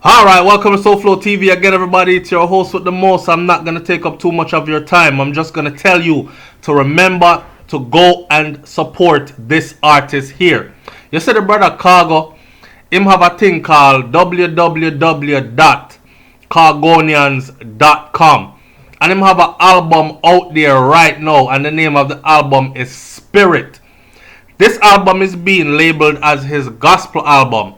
Alright, welcome to SouFLoTV again, everybody. It's your host with the most. I'm not going to take up too much of your time. I'm just going to tell you to remember to go and support this artist here. You see the brother Khago, him have a thing called www.khagonians.com, and him have an album out there right now, and the name of the album is Spirit. This album is being labeled as his gospel album.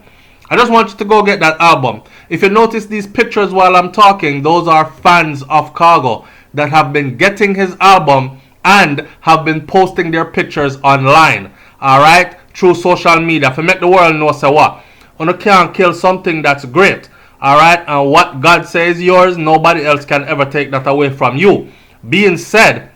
I just want you to go get that album. If you notice these pictures while I'm talking, those are fans of Khago that have been getting his album and have been posting their pictures online. Alright? Through social media. To make the world know, say what? You can't kill something that's great. Alright? And what God says is yours, nobody else can ever take that away from you. Being said,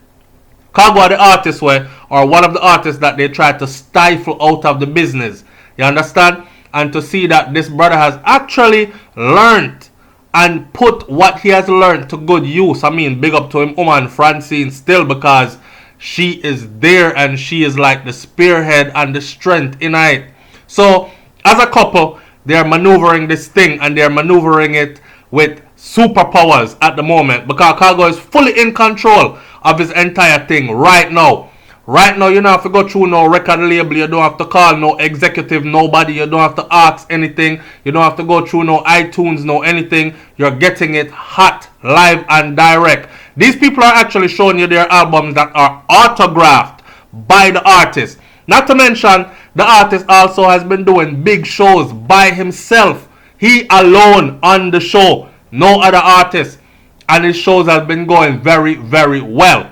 Khago the artist way, or one of the artists that they try to stifle out of the business. You understand? And to see that this brother has actually learned and put what he has learned to good use. I mean, big up to him, woman Francine, still, because she is there and she is like the spearhead and the strength in it. So, as a couple, they're maneuvering this thing, and they're maneuvering it with superpowers at the moment, because Khago is fully in control of his entire thing right now. Right now, you don't have to go through no record label. You don't have to call no executive, nobody. You don't have to ask anything. You don't have to go through no iTunes, no anything. You're getting it hot, live, and direct. These people are actually showing you their albums that are autographed by the artist. Not to mention, the artist also has been doing big shows by himself. He alone on the show. No other artist. And his shows have been going very, very well.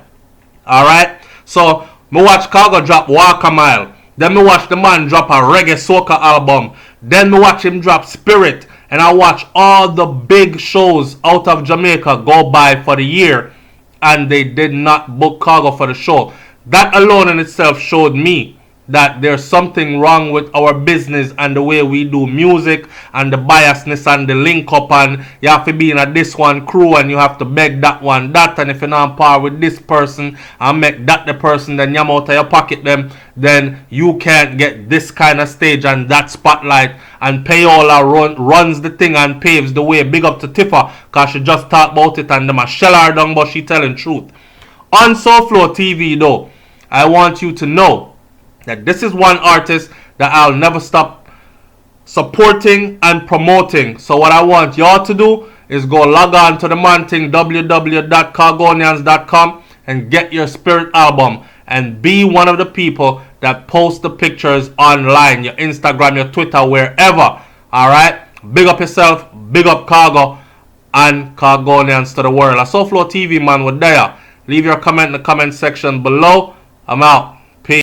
Alright? So, me watch Khago drop Walk a Mile. Then me watch the man drop a reggae soca album. Then me watch him drop Spirit. And I watch all the big shows out of Jamaica go by for the year. And they did not book Khago for the show. That alone in itself showed me that there's something wrong with our business and the way we do music, and the biasness and the link up, and you have to be in a this one crew and you have to beg that one that, and if you're not on par with this person and make that the person, then you're out of your pocket them, then you can't get this kind of stage and that spotlight. And Payola runs the thing and paves the way. Big up to Tifa, cause she just talked about it and them a shell her down, but she telling truth. On SouFLoTV though, I want you to know that this is one artist that I'll never stop supporting and promoting. So what I want y'all to do is go log on to the man thing, www.khagonians.com, and get your Spirit album and be one of the people that post the pictures online, your Instagram, your Twitter, wherever. Alright? Big up yourself, big up Khago and Khagonians to the world. A SouFLoTV man with there. Leave your comment in the comment section below. I'm out.